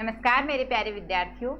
नमस्कार मेरे प्यारे विद्यार्थियों।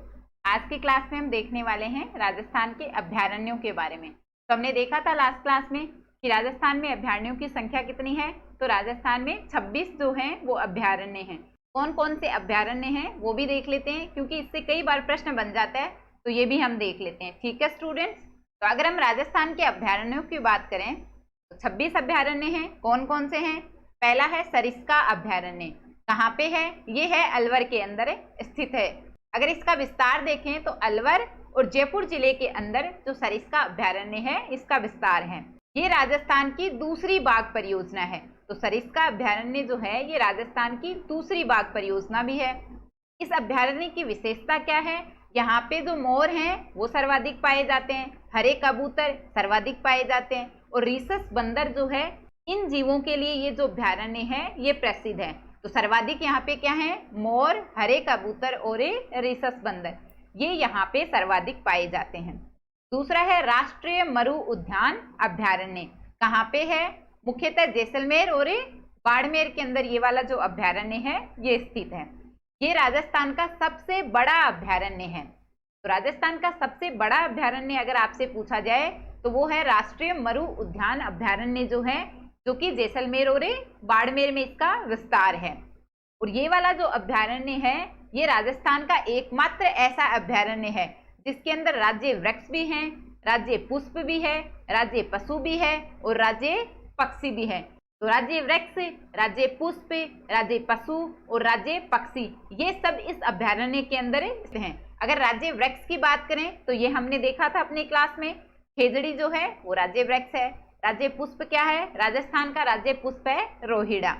आज की क्लास में हम देखने वाले हैं राजस्थान के अभ्यारण्यों के बारे में। तो हमने देखा था लास्ट क्लास में कि राजस्थान में अभ्यारण्यों की संख्या कितनी है। तो राजस्थान में 26 जो हैं वो अभ्यारण्य हैं। कौन कौन से अभ्यारण्य हैं वो भी देख लेते हैं, क्योंकि इससे कई बार प्रश्न बन जाता है, तो ये भी हम देख लेते हैं। ठीक है स्टूडेंट्स, तो अगर हम राजस्थान के अभ्यारण्यों की बात करें तो 26 अभ्यारण्य हैं। कौन कौन से हैं? पहला है सरिस्का अभ्यारण्य। कहाँ पे है? ये है अलवर के अंदर स्थित है। अगर इसका विस्तार देखें तो अलवर और जयपुर जिले के अंदर जो सरिस्का अभ्यारण्य है इसका विस्तार है। ये राजस्थान की दूसरी बाघ परियोजना है। तो सरिस्का अभ्यारण्य जो है ये राजस्थान की दूसरी बाघ परियोजना भी है। इस अभ्यारण्य की विशेषता क्या है? यहाँ पे जो मोर हैं वो सर्वाधिक पाए जाते हैं, हरे कबूतर सर्वाधिक पाए जाते हैं, और रीसस बंदर जो है, इन जीवों के लिए ये जो अभ्यारण्य है ये प्रसिद्ध है। तो सर्वाधिक यहाँ पे क्या है? मोर, हरे कबूतर और रीसस बंदर, ये यहाँ पे सर्वाधिक पाए जाते हैं। दूसरा है राष्ट्रीय मरु उद्यान अभ्यारण्य। कहाँ पे है? मुख्यतः जैसलमेर और बाड़मेर के अंदर ये वाला जो अभ्यारण्य है ये स्थित है। ये राजस्थान का सबसे बड़ा अभ्यारण्य है। तो राजस्थान का सबसे बड़ा अभ्यारण्य अगर आपसे पूछा जाए तो वो है राष्ट्रीय मरु उद्यान अभ्यारण्य जो है, जो कि जैसलमेर और बाड़मेर में इसका विस्तार है। और ये वाला जो अभ्यारण्य है ये राजस्थान का एकमात्र ऐसा अभ्यारण्य है जिसके अंदर राज्य वृक्ष भी हैं, राज्य पुष्प भी है, राज्य पशु भी है और राज्य पक्षी भी है। तो राज्य वृक्ष, राज्य पुष्प, राज्य पशु और राज्य पक्षी, ये सब इस अभ्यारण्य के अंदर हैं। अगर राज्य वृक्ष की बात करें तो ये हमने देखा था अपनी क्लास में, खेजड़ी जो है वो राज्य वृक्ष है। राज्य पुष्प क्या है? राजस्थान का राज्य पुष्प है रोहिड़ा।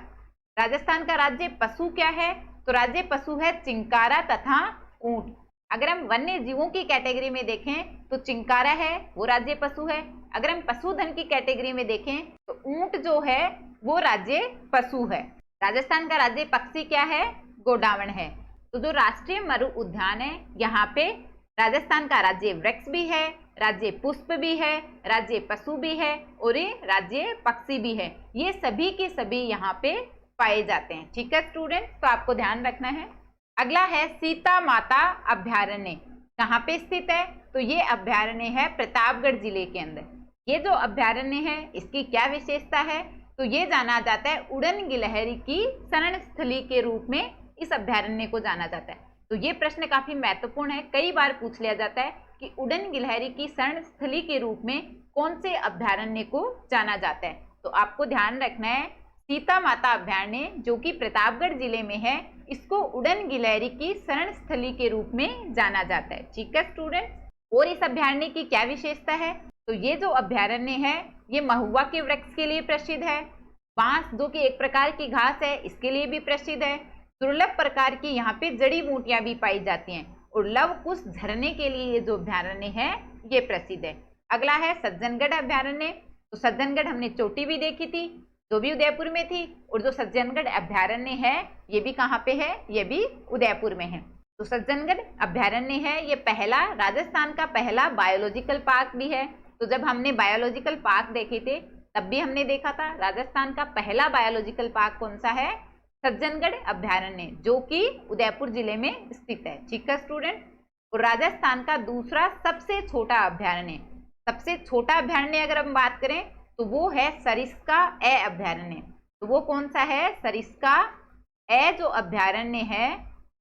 राजस्थान का राज्य पशु क्या है? तो राज्य पशु है चिंकारा तथा ऊंट। अगर हम वन्य जीवों की कैटेगरी में देखें तो चिंकारा है वो राज्य पशु है। अगर हम पशुधन की कैटेगरी में देखें तो ऊंट जो है वो राज्य पशु है। राजस्थान का राज्य पक्षी क्या है? गोडावण है। तो जो राष्ट्रीय मरु उद्यान है यहाँ पे राजस्थान का राज्य वृक्ष भी है, राज्य पुष्प भी है, राज्य पशु भी है और राज्य पक्षी भी है। ये सभी के सभी यहाँ पे पाए जाते हैं। ठीक है स्टूडेंट, तो आपको ध्यान रखना है। अगला है सीता माता अभ्यारण्य। कहाँ पे स्थित है? तो ये अभ्यारण्य है प्रतापगढ़ जिले के अंदर। ये जो अभ्यारण्य है इसकी क्या विशेषता है? तो ये जाना जाता है उड़न गिलहरी की शरण स्थली के रूप में इस अभ्यारण्य को जाना जाता है। तो ये प्रश्न काफी महत्वपूर्ण है, कई बार पूछ लिया जाता है कि उड़न गिलहरी की शरण स्थली के रूप में कौन से अभ्यारण्य को जाना जाता है। तो आपको ध्यान रखना है सीता माता अभ्यारण्य जो कि प्रतापगढ़ जिले में है, इसको उड़न गिलहरी की शरण स्थली के रूप में जाना जाता है। ठीक है स्टूडेंट, और इस अभ्यारण्य की क्या विशेषता है? तो ये जो अभ्यारण्य है ये महुआ के वृक्ष के लिए प्रसिद्ध है, बांस जो कि एक प्रकार की घास है इसके लिए भी प्रसिद्ध है, दुर्लभ प्रकार की यहाँ पे जड़ी बूटियां भी पाई जाती हैं, और लव कुश झरने के लिए ये जो अभ्यारण्य है ये प्रसिद्ध है। अगला है सज्जनगढ़ अभ्यारण्य। तो सज्जनगढ़ हमने चोटी भी देखी थी जो भी उदयपुर में थी, और जो सज्जनगढ़ अभ्यारण्य है ये भी कहाँ पे है? ये भी उदयपुर में है। तो सज्जनगढ़ अभ्यारण्य है ये पहला, राजस्थान का पहला बायोलॉजिकल पार्क भी है। तो जब हमने बायोलॉजिकल पार्क देखे थे तब भी हमने देखा था राजस्थान का पहला बायोलॉजिकल पार्क कौन सा है? सज्जनगढ़ अभ्यारण्य जो कि उदयपुर जिले में स्थित है। ठीक है स्टूडेंट, और राजस्थान का दूसरा सबसे छोटा अभ्यारण्य, सबसे छोटा अभ्यारण्य अगर हम बात करें तो वो है सरिस्का ए अभ्यारण्य। तो वो कौन सा है? सरिस्का ए जो अभ्यारण्य है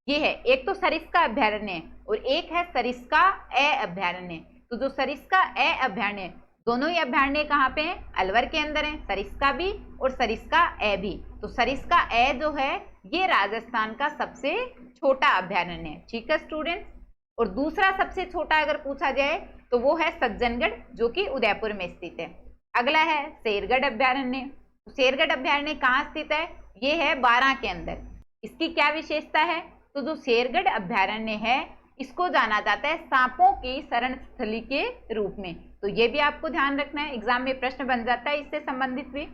ये है, एक तो सरिस्का अभ्यारण्य और एक है सरिस्का ए अभ्यारण्य। तो जो सरिस्का ए अभ्यारण्य, दोनों ही अभ्यारण्य कहाँ पे हैं? अलवर के अंदर है, सरिस्का भी और सरिस्का ए भी। तो सरिस्का ए जो है ये राजस्थान का सबसे छोटा अभ्यारण्य है। ठीक है स्टूडेंट, और दूसरा सबसे छोटा अगर पूछा जाए तो वो है सज्जनगढ़ जो कि उदयपुर में स्थित है। अगला है शेरगढ़ अभ्यारण्य। तो शेरगढ़ अभ्यारण्य कहाँ स्थित है? ये है बारां के अंदर। इसकी क्या विशेषता है? तो जो शेरगढ़ अभ्यारण्य है इसको जाना जाता है सांपों की शरण स्थली के रूप में। तो ये भी आपको ध्यान रखना है, एग्जाम में प्रश्न बन जाता है इससे संबंधित भी।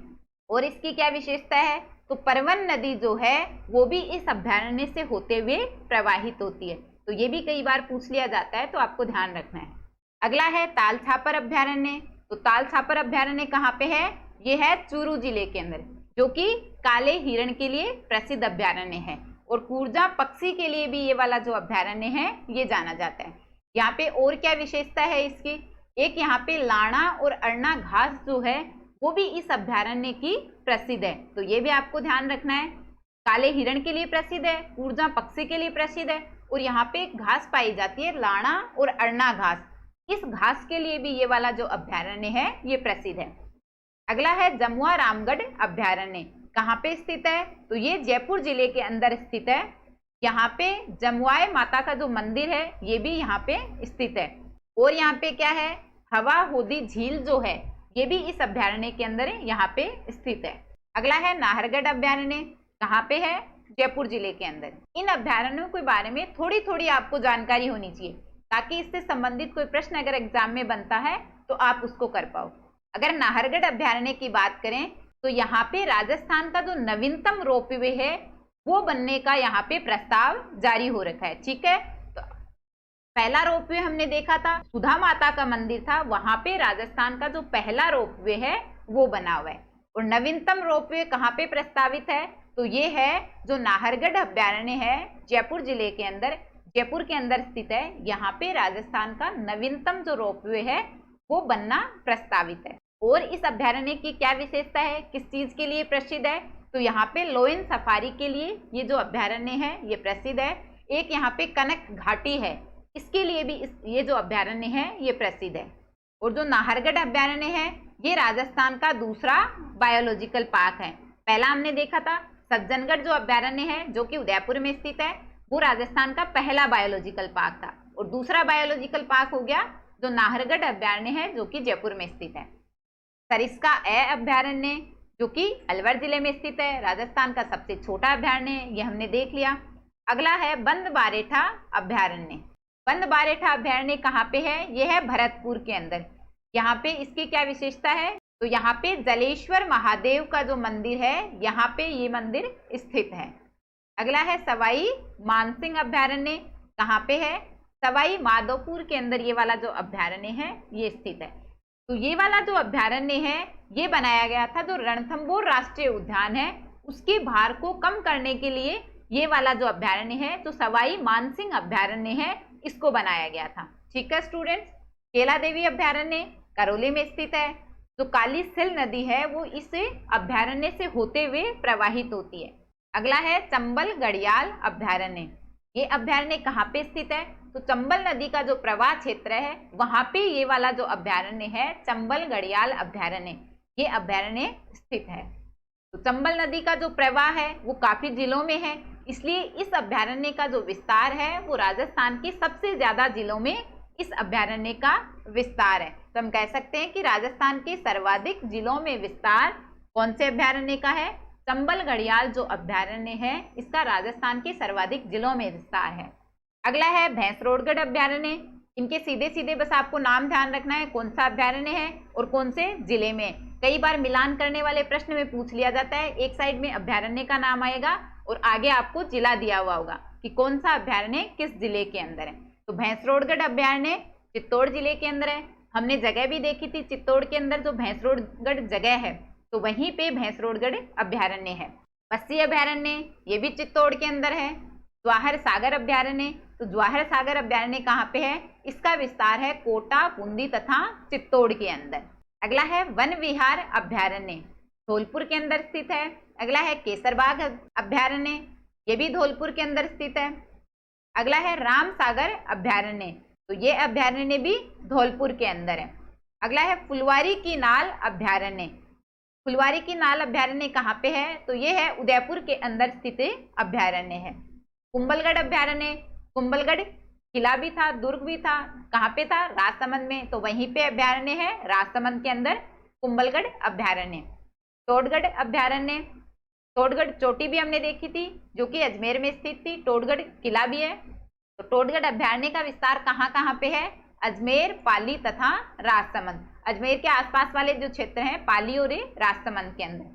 और इसकी क्या विशेषता है? तो परवन नदी जो है वो भी इस अभ्यारण्य से होते हुए प्रवाहित होती है। तो ये भी कई बार पूछ लिया जाता है, तो आपको ध्यान रखना है। अगला है ताल छापर अभ्यारण्य। तो ताल छापर अभ्यारण्य कहाँ पे है? ये है चूरू जिले के अंदर, जो कि काले हिरण के लिए प्रसिद्ध अभ्यारण्य है। और कूर्जा पक्षी के लिए भी ये वाला जो अभ्यारण्य है ये जाना जाता है। यहाँ पे और क्या विशेषता है इसकी, एक यहाँ पे लाना और अरना घास जो है वो भी इस अभ्यारण्य की प्रसिद्ध है, तो ये भी आपको ध्यान रखना है। काले हिरण के लिए प्रसिद्ध है, कूर्जा पक्षी के लिए प्रसिद्ध है, और यहाँ पे घास पाई जाती है लाना और अरना घास, इस घास के लिए भी ये वाला जो अभ्यारण्य है ये प्रसिद्ध है। अगला है जमुआ रामगढ़ अभ्यारण्य, कहाँ पे स्थित है, तो ये जयपुर जिले के अंदर स्थित है। यहाँ पे जमुआए माता का जो मंदिर है ये भी यहाँ पे स्थित है। और यहाँ पे क्या है, हवा होदी झील जो है ये भी इस अभ्यारण्य के अंदर यहाँ पे स्थित है। अगला है नाहरगढ़ अभ्यारण्य, कहाँ पे है, जयपुर जिले के अंदर। इन अभ्यारण्यों के बारे में थोड़ी थोड़ी आपको जानकारी होनी चाहिए ताकि इससे संबंधित कोई प्रश्न अगर एग्जाम में बनता है तो आप उसको कर पाओ। अगर नाहरगढ़ अभ्यारण्य की बात करें तो यहाँ पे राजस्थान का जो नवीनतम रोपवे है वो बनने का यहाँ पे प्रस्ताव जारी हो रखा है। ठीक है, तो पहला रोपवे हमने देखा था सुधा माता का मंदिर था, वहां पे राजस्थान का जो पहला रोपवे है वो बना हुआ है। और नवीनतम रोपवे कहाँ पे प्रस्तावित है, तो ये है जो नाहरगढ़ अभ्यारण्य है जयपुर जिले के अंदर, जयपुर के अंदर स्थित है। यहाँ पे राजस्थान का नवीनतम जो रोपवे है वो बनना प्रस्तावित है। और इस अभ्यारण्य की क्या विशेषता है, किस चीज के लिए प्रसिद्ध है, तो यहाँ पे लोयन सफारी के लिए ये जो अभ्यारण्य है ये प्रसिद्ध है। एक यहाँ पे कनक घाटी है, इसके लिए भी ये जो अभ्यारण्य है ये प्रसिद्ध है। और जो नाहरगढ़ अभ्यारण्य है ये राजस्थान का दूसरा बायोलॉजिकल पार्क है। पहला हमने देखा था सज्जनगढ़ जो अभ्यारण्य है जो कि उदयपुर में स्थित है, वो राजस्थान का पहला बायोलॉजिकल पार्क था। और दूसरा बायोलॉजिकल पार्क हो गया जो नाहरगढ़ अभ्यारण्य है जो कि जयपुर में स्थित है। सरिस्का ए अभ्यारण्य जो कि अलवर जिले में स्थित है, राजस्थान का सबसे छोटा अभ्यारण्य, ये हमने देख लिया। अगला है बंद-बारेठा अभ्यारण्य। बंद-बारेठा अभ्यारण्य कहाँ पे है, यह है भरतपुर के अंदर। यहाँ पे इसकी क्या विशेषता है, तो यहाँ पे जलेश्वर महादेव का जो मंदिर है यहाँ पे ये मंदिर स्थित है। अगला है सवाई मानसिंह अभ्यारण्य, कहाँ पे है, सवाई माधोपुर के अंदर ये वाला जो अभ्यारण्य है ये स्थित है। तो ये वाला जो अभ्यारण्य है ये बनाया गया था जो रणथंभौर राष्ट्रीय उद्यान है उसके भार को कम करने के लिए ये वाला जो अभ्यारण्य है जो सवाई मानसिंह अभ्यारण्य है इसको बनाया गया था। ठीक है स्टूडेंट्स, केला देवी अभ्यारण्य करौली में स्थित है। जो काली सिल नदी है वो इस अभ्यारण्य से होते हुए प्रवाहित होती है। अगला है चंबल गढ़ियाल अभ्यारण्य। ये अभ्यारण्य कहाँ पे स्थित है, तो चंबल नदी का जो प्रवाह क्षेत्र है वहां पे ये वाला जो अभ्यारण्य है चंबल गढ़ियाल अभ्यारण्य, ये अभ्यारण्य स्थित है। तो चंबल नदी का जो प्रवाह है वो काफी जिलों में है, इसलिए इस अभ्यारण्य का जो विस्तार है वो राजस्थान के सबसे ज्यादा जिलों में इस अभ्यारण्य का विस्तार है। तो हम कह सकते हैं कि राजस्थान के सर्वाधिक जिलों में विस्तार कौन से अभ्यारण्य का है, चंबल गढ़ियाल जो अभ्यारण्य है इसका राजस्थान के सर्वाधिक जिलों में विस्तार है। अगला है भैंसरोडगढ़ अभ्यारण्य। इनके सीधे सीधे बस आपको नाम ध्यान रखना है कौन सा अभ्यारण्य है और कौन से जिले में। कई बार मिलान करने वाले प्रश्न में पूछ लिया जाता है, एक साइड में अभ्यारण्य का नाम आएगा और आगे आपको जिला दिया हुआ होगा कि कौन सा अभ्यारण्य किस जिले के अंदर है। तो भैंसरोडगढ़ अभ्यारण्य चित्तौड़ जिले के अंदर है। हमने जगह भी देखी थी चित्तौड़ के अंदर जो भैंसरोडगढ़ जगह है तो वहीं पे भैंसरोडगढ़ अभ्यारण्य है। बस्सी अभ्यारण्य ये भी चित्तौड़ के अंदर है। जवाहर सागर अभ्यारण्य, तो जवाहर सागर अभ्यारण्य कहाँ पे है, इसका विस्तार है कोटा, बूंदी तथा चित्तौड़ के अंदर। अगला है वन विहार अभ्यारण्य, धौलपुर के अंदर स्थित है। अगला है केसरबाग अभ्यारण्य, ये भी धौलपुर के अंदर स्थित है। अगला है राम सागर अभ्यारण्य, तो ये अभ्यारण्य भी धौलपुर के अंदर है। अगला है फुलवारी की नाल अभ्यारण्य। फुलवारी की नाल अभ्यारण्य कहाँ पे है, तो ये है उदयपुर के अंदर स्थित अभ्यारण्य है। कुंभलगढ़ अभ्यारण्य, कुंभलगढ़ किला भी था, दुर्ग भी था, कहाँ पे था, राजसमंद में, तो वहीं पे अभ्यारण्य है राजसमंद के अंदर कुंभलगढ़ अभ्यारण्य। टोडगढ़ अभ्यारण्य, टोडगढ़ चोटी भी हमने देखी थी जो कि अजमेर में स्थित थी। टोडगढ़ किला भी है। तो टोडगढ़ अभ्यारण्य का विस्तार कहाँ कहाँ पे है, अजमेर, पाली तथा राजसमंद। अजमेर के आसपास वाले जो क्षेत्र हैं पाली और राजसमंद के अंदर।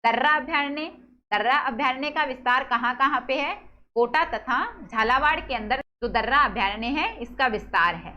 दर्रा अभ्यारण्य, दर्रा अभ्यारण्य का विस्तार कहाँ कहाँ पे है, कोटा तथा झालावाड़ के अंदर जो दर्रा अभ्यारण्य है इसका विस्तार है।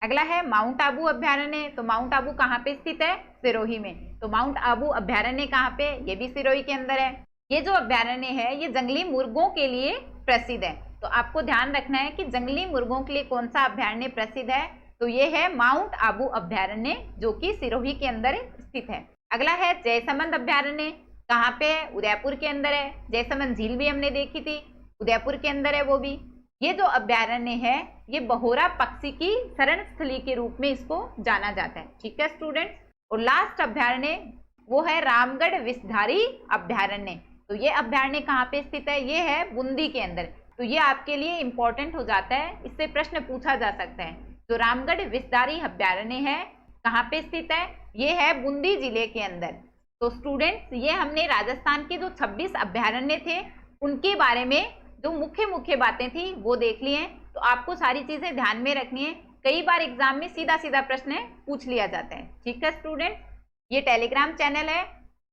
अगला है माउंट आबू अभ्यारण्य, तो माउंट आबू कहाँ पे स्थित है, सिरोही में, तो माउंट आबू अभ्यारण्य कहाँ पे, ये भी सिरोही के अंदर है। ये जो अभ्यारण्य है ये जंगली मुर्गों के लिए प्रसिद्ध है। तो आपको ध्यान रखना है कि जंगली मुर्गों के लिए कौन सा अभ्यारण्य प्रसिद्ध है, तो ये है माउंट आबू अभ्यारण्य, जो कि सिरोही के अंदर स्थित है। अगला है जयसमंद अभ्यारण्य, कहाँ पे है? उदयपुर के अंदर है। जयसमंद झील भी हमने देखी थी, उदयपुर के अंदर है वो भी। ये जो अभ्यारण्य है ये बहोरा पक्षी की शरण स्थली के रूप में इसको जाना जाता है। ठीक है स्टूडेंट्स। और लास्ट अभ्यारण्य वो है रामगढ़ विषधारी अभ्यारण्य। तो ये अभ्यारण्य कहाँ पे स्थित है? ये है बूंदी के अंदर। तो ये आपके लिए इंपॉर्टेंट हो जाता है, इससे प्रश्न पूछा जा सकता है। जो रामगढ़ विषधारी अभ्यारण्य है कहाँ पे स्थित है? ये है बूंदी जिले के अंदर। तो स्टूडेंट्स ये हमने राजस्थान के जो 26 अभ्यारण्य थे उनके बारे में जो मुख्य मुख्य बातें थी वो देख लिए। तो आपको सारी चीजें ध्यान में रखनी है, कई बार एग्जाम में सीधा सीधा प्रश्न पूछ लिया जाता है। ठीक है स्टूडेंट। ये टेलीग्राम चैनल है,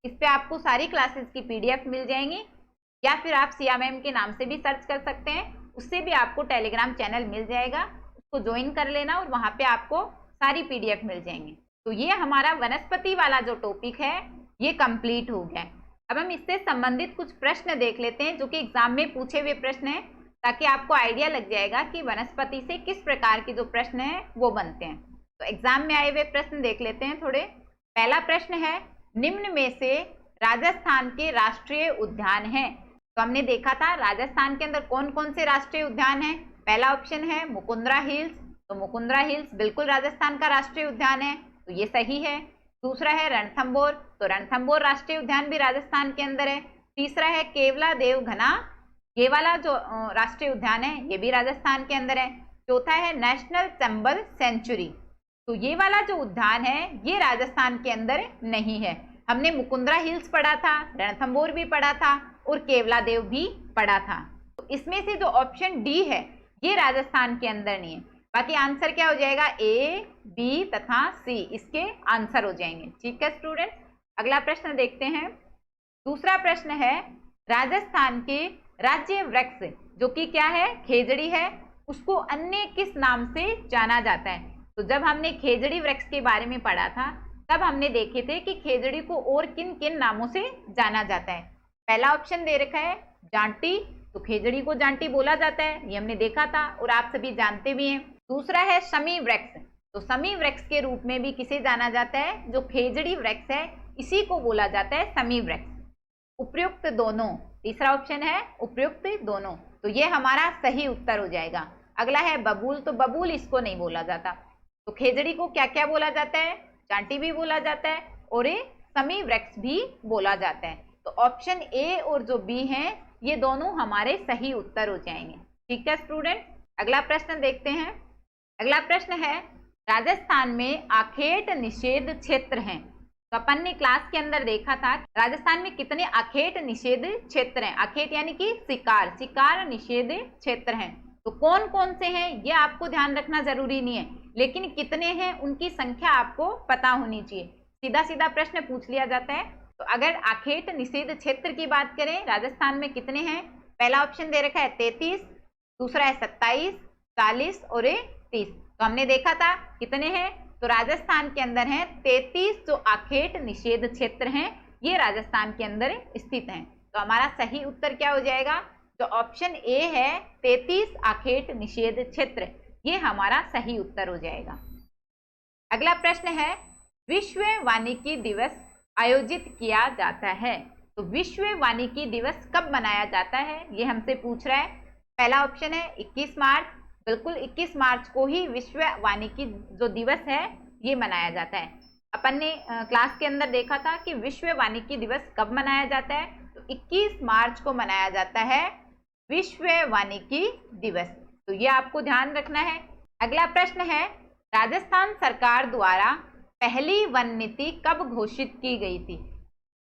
इस पे आपको सारी क्लासेस की PDF मिल जाएंगी, या फिर आप सिया मैम के नाम से भी सर्च कर सकते हैं, उससे भी आपको टेलीग्राम चैनल मिल जाएगा, उसको ज्वाइन कर लेना और वहां पे आपको सारी PDF मिल जाएंगी। तो ये हमारा वनस्पति वाला जो टॉपिक है ये कंप्लीट हो गया। अब हम इससे संबंधित कुछ प्रश्न देख लेते हैं जो कि एग्जाम में पूछे हुए प्रश्न हैं, ताकि आपको आइडिया लग जाएगा कि वनस्पति से किस प्रकार के जो प्रश्न हैं वो बनते हैं। तो एग्जाम में आए हुए प्रश्न देख लेते हैं थोड़े। पहला प्रश्न है, निम्न में से राजस्थान के राष्ट्रीय उद्यान हैं। तो हमने देखा था राजस्थान के अंदर कौन कौन से राष्ट्रीय उद्यान हैं। पहला ऑप्शन है मुकुंदरा हिल्स। तो मुकुंदरा हिल्स बिल्कुल राजस्थान का राष्ट्रीय उद्यान है, तो ये सही है। दूसरा है रणथंभौर। तो रणथंभौर राष्ट्रीय उद्यान भी राजस्थान के अंदर है। तीसरा है केवला देव घना, ये वाला जो राष्ट्रीय उद्यान है ये भी राजस्थान के अंदर है। चौथा है नेशनल चंबल सेंचुरी। तो ये वाला जो उद्यान है ये राजस्थान के अंदर नहीं है। हमने मुकुंदरा हिल्स पढ़ा था, रणथंभौर भी पढ़ा था और केवला देव भी पढ़ा था। तो इसमें से जो ऑप्शन डी है ये राजस्थान के अंदर नहीं है। बाकी आंसर क्या हो जाएगा? A, B तथा C इसके आंसर हो जाएंगे। ठीक है स्टूडेंट। अगला प्रश्न देखते हैं। दूसरा प्रश्न है, राजस्थान के राज्य वृक्ष जो कि क्या है? खेजड़ी है, उसको अन्य किस नाम से जाना जाता है? तो जब हमने खेजड़ी वृक्ष के बारे में पढ़ा था तब हमने देखे थे कि खेजड़ी को और किन किन नामों से जाना जाता है। पहला ऑप्शन दे रखा है जांटी, तो खेजड़ी को जांटी बोला जाता है, ये हमने देखा था और आप सभी जानते भी हैं। दूसरा है शमी वृक्ष। तो शमी वृक्ष के रूप में भी किसे जाना जाता है? जो खेजड़ी वृक्ष है इसी को बोला जाता है शमी वृक्ष। उपयुक्त दोनों, तीसरा ऑप्शन है उपयुक्त दोनों। तो ये हमारा सही उत्तर हो जाएगा। अगला है बबूल। तो बबूल इसको नहीं बोला जाता। तो खेजड़ी को क्या क्या बोला जाता है? चांटी भी बोला जाता है और ये शमी वृक्ष भी बोला जाता है। तो ऑप्शन ए और जो बी हैं ये दोनों हमारे सही उत्तर हो जाएंगे। ठीक है स्टूडेंट। अगला प्रश्न देखते हैं। अगला प्रश्न है, राजस्थान में आखेट निषेध क्षेत्र हैं। तो अपन ने क्लास के अंदर देखा था राजस्थान में कितने आखेट निषेध क्षेत्र हैं। आखेट यानी कि शिकार निषेध क्षेत्र हैं। तो कौन कौन से हैं ये आपको ध्यान रखना जरूरी नहीं है, लेकिन कितने हैं उनकी संख्या आपको पता होनी चाहिए। सीधा सीधा प्रश्न पूछ लिया जाता है। तो अगर आखेट निषेध क्षेत्र की बात करें राजस्थान में कितने हैं? पहला ऑप्शन दे रखा है 33, दूसरा है 27, 40 और 30। तो हमने देखा था कितने हैं? तो राजस्थान के अंदर हैं 33 जो आखेट निषेध क्षेत्र हैं, ये राजस्थान के अंदर स्थित हैं। तो हमारा सही उत्तर क्या हो जाएगा? जो ऑप्शन ए है 33 आखेट निषेध क्षेत्र, ये हमारा सही उत्तर हो जाएगा। अगला प्रश्न है, विश्व वानिकी दिवस आयोजित किया जाता है। तो विश्व वानिकी दिवस कब मनाया जाता है ये हमसे पूछ रहा है। पहला ऑप्शन है 21 मार्च। बिल्कुल 21 मार्च को ही विश्व वानिकी जो दिवस है ये मनाया जाता है। अपन ने क्लास के अंदर देखा था कि विश्व वानिकी दिवस कब मनाया जाता है। तो 21 मार्च को मनाया जाता है विश्व वानिकी दिवस। तो ये आपको ध्यान रखना है। अगला प्रश्न है, राजस्थान सरकार द्वारा पहली वन नीति कब घोषित की गई थी।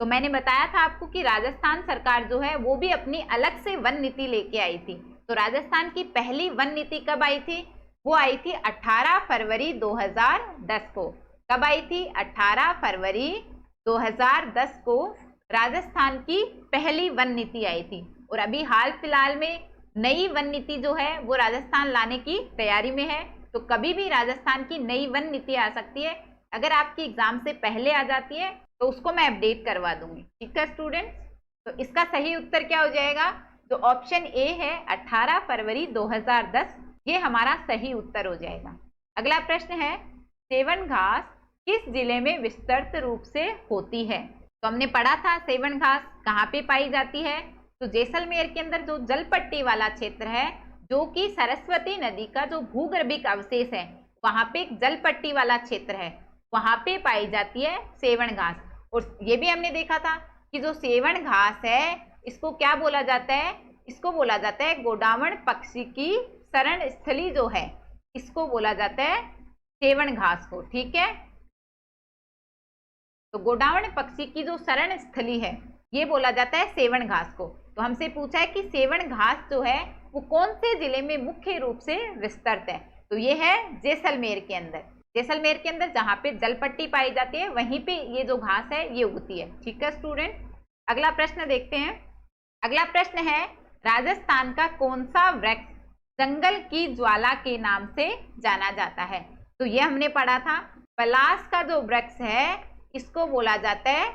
तो मैंने बताया था आपको कि राजस्थान सरकार जो है वो भी अपनी अलग से वन नीति लेके आई थी। तो राजस्थान की पहली वन नीति कब आई थी? वो आई थी 18 फरवरी 2010 को। कब आई थी? 18 फरवरी 2010 को राजस्थान की पहली वन नीति आई थी। और अभी हाल फिलहाल में नई वन नीति जो है वो राजस्थान लाने की तैयारी में है। तो कभी भी राजस्थान की नई वन नीति आ सकती है। अगर आपकी एग्जाम से पहले आ जाती है तो उसको मैं अपडेट करवा दूंगी। ठीक है स्टूडेंट्स। तो इसका सही उत्तर क्या हो जाएगा? तो ऑप्शन ए है 18 फरवरी 2010, ये हमारा सही उत्तर हो जाएगा। अगला प्रश्न है, सेवन घास किस जिले में विस्तृत रूप से होती है? तो हमने पढ़ा था सेवन घास कहाँ पे पाई जाती है, तो जैसलमेर के अंदर जो जलपट्टी वाला क्षेत्र है, जो कि सरस्वती नदी का जो भूगर्भिक अवशेष है, वहां पे एक जलपट्टी वाला क्षेत्र है, वहां पे पाई जाती है सेवन घास। और ये भी हमने देखा था कि जो सेवन घास है इसको क्या बोला जाता है? इसको बोला जाता है गोडावण पक्षी की शरण स्थली जो है, इसको बोला जाता है सेवन घास को। ठीक है, तो गोडावण पक्षी की जो शरण स्थली है ये बोला जाता है सेवन घास को। तो हमसे पूछा है कि सेवन घास जो है वो कौन से जिले में मुख्य रूप से विस्तृत है? तो ये है जैसलमेर के अंदर। जैसलमेर के अंदर जहाँ पे जलपट्टी पाई जाती है वहीं पे ये जो घास है ये उगती है। ठीक है स्टूडेंट, अगला प्रश्न देखते हैं। अगला प्रश्न है, राजस्थान का कौन सा वृक्ष जंगल की ज्वाला के नाम से जाना जाता है? तो ये हमने पढ़ा था, पलास का जो वृक्ष है इसको बोला जाता है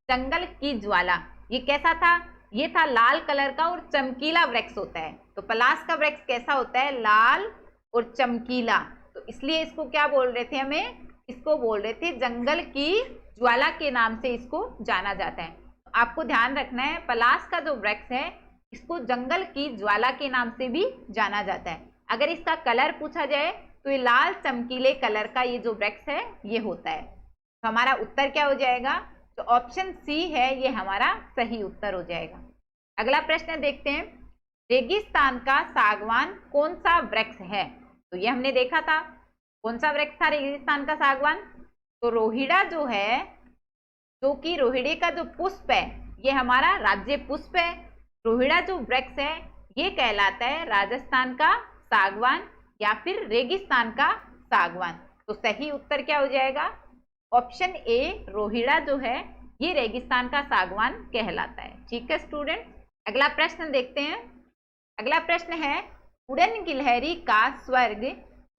जंगल की ज्वाला। ये कैसा था? ये था लाल कलर का और चमकीला वृक्ष होता है। तो पलास का वृक्ष कैसा होता है? लाल और चमकीला। तो इसलिए इसको क्या बोल रहे थे हमें? इसको बोल रहे थे जंगल की ज्वाला के नाम से इसको जाना जाता है। आपको ध्यान रखना है, पलास का जो वृक्ष है इसको जंगल की ज्वाला के नाम से भी जाना जाता है। अगर इसका कलर पूछा जाए तो ये लाल चमकीले कलर का ये जो वृक्ष है ये होता है। तो हमारा उत्तर क्या हो जाएगा? तो ऑप्शन सी है ये हमारा सही उत्तर हो जाएगा। अगला प्रश्न देखते हैं, रेगिस्तान का सागवान कौन सा वृक्ष है? तो ये हमने देखा था, कौन सा वृक्ष था रेगिस्तान का सागवान? तो रोहिड़ा जो है, जो कि रोहिड़े का जो पुष्प है ये हमारा राज्य पुष्प है। रोहिड़ा जो वृक्ष है ये कहलाता है राजस्थान का सागवान या फिर रेगिस्तान का सागवान। तो सही उत्तर क्या हो जाएगा? ऑप्शन ए, रोहिड़ा जो है ये रेगिस्तान का सागवान कहलाता है। ठीक है स्टूडेंट, अगला प्रश्न देखते हैं। अगला प्रश्न है, उड़न गिलहरी का स्वर्ग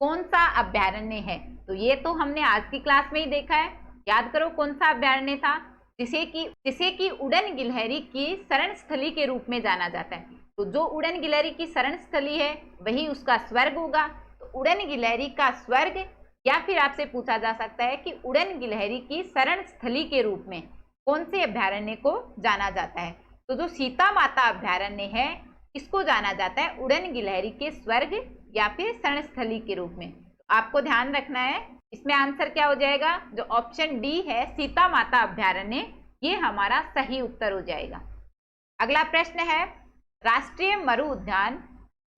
कौन सा अभ्यारण्य है? तो ये तो हमने आज की क्लास में ही देखा है, याद करो कौन सा अभ्यारण्य था, जिसे कि उड़न गिलहरी की शरण स्थली के रूप में जाना जाता है। तो जो उड़न गिलहरी की शरण स्थली है वही उसका स्वर्ग होगा। तो उड़न गिलहरी का स्वर्ग, या फिर आपसे पूछा जा सकता है कि उड़न गिलहरी की शरण स्थली के रूप में कौन से अभ्यारण्य को जाना जाता है? तो जो सीता माता अभ्यारण्य है इसको जाना जाता है उड़न गिलहरी के स्वर्ग या फिर शरण स्थली के रूप में। तो आपको ध्यान रखना है, इसमें आंसर क्या हो जाएगा? जो ऑप्शन डी है सीता माता अभ्यारण्य, ये हमारा सही उत्तर हो जाएगा। अगला प्रश्न है, राष्ट्रीय मरु उद्यान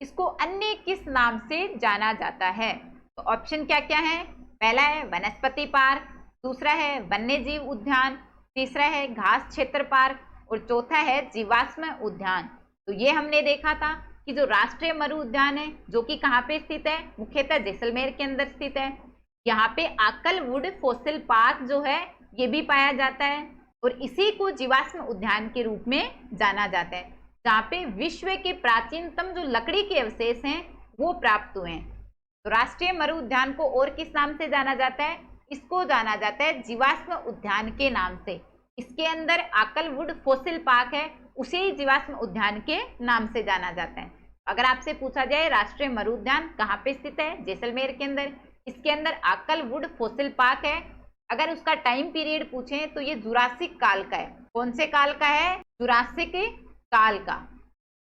इसको अन्य किस नाम से जाना जाता है? तो ऑप्शन क्या क्या है? पहला है वनस्पति पार्क, दूसरा है वन्य जीव उद्यान, तीसरा है घास क्षेत्र पार्क और चौथा है जीवाश्म उद्यान। तो ये हमने देखा था कि जो राष्ट्रीय मरु उद्यान है जो कि कहाँ पे स्थित है? मुख्यतः जैसलमेर के अंदर स्थित है। यहाँ पे आकलवुड फॉसिल पार्क जो है ये भी पाया जाता है और इसी को जीवाश्म उद्यान के रूप में जाना जाता है, जहाँ पे विश्व के प्राचीनतम जो लकड़ी के अवशेष हैं वो प्राप्त हुए हैं। तो राष्ट्रीय मरु उद्यान को और किस नाम से जाना जाता है? इसको जाना जाता है जीवाश्म उद्यान के नाम से। इसके अंदर आकलवुड फॉसिल पार्क है, उसे ही जीवाश्म उद्यान के नाम से जाना जाता है। अगर आपसे पूछा जाए राष्ट्रीय मरु उद्यान कहाँ पे स्थित है? जैसलमेर के अंदर, इसके अंदर आकलवुड फॉसिल पार्क है। अगर उसका टाइम पीरियड पूछें तो ये जुरासिक काल का है। कौन से काल का है? जुरासिक काल का।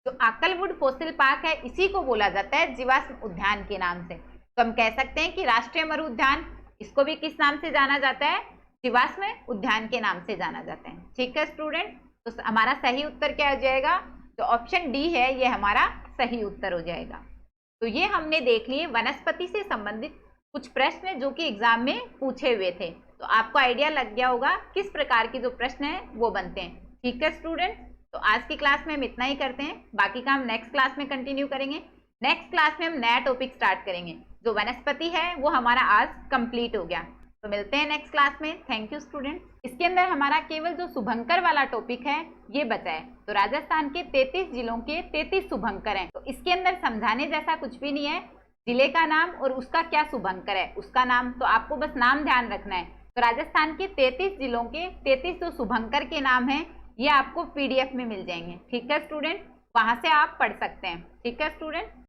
जो आकलवुड फॉसिल पार्क है इसी को बोला जाता है जीवाश्म उद्यान के नाम से। तो हम कह सकते हैं कि राष्ट्रीय मरु उद्यान इसको भी किस नाम से जाना जाता है? जीवाश्म उद्यान के नाम से जाना जाता है। ठीक है स्टूडेंट, तो हमारा सही उत्तर क्या हो जाएगा? जो ऑप्शन डी है ये हमारा सही उत्तर हो जाएगा। तो ये हमने देख लिए वनस्पति से संबंधित कुछ प्रश्न जो कि एग्जाम में पूछे हुए थे। तो आपको आइडिया लग गया होगा किस प्रकार के जो प्रश्न हैं वो बनते हैं। ठीक है स्टूडेंट, तो आज की क्लास में हम इतना ही करते हैं, बाकी का हम नेक्स्ट क्लास में कंटिन्यू करेंगे। नेक्स्ट क्लास में हम नया टॉपिक स्टार्ट करेंगे। जो वनस्पति है वो हमारा आज कंप्लीट हो गया। तो मिलते हैं नेक्स्ट क्लास में। Thank you student. इसके अंदर हमारा केवल जो शुभंकर वाला टॉपिक है ये बचा है। तो राजस्थान के 33 जिलों के 33 शुभंकर हैं। तो इसके अंदर समझाने जैसा कुछ भी नहीं है, जिले का नाम और उसका क्या शुभंकर है उसका नाम, तो आपको बस नाम ध्यान रखना है। तो राजस्थान के 33 जिलों के 33 जो शुभंकर के नाम हैं ये आपको PDF में मिल जाएंगे। ठीक है स्टूडेंट, वहां से आप पढ़ सकते हैं। ठीक है स्टूडेंट।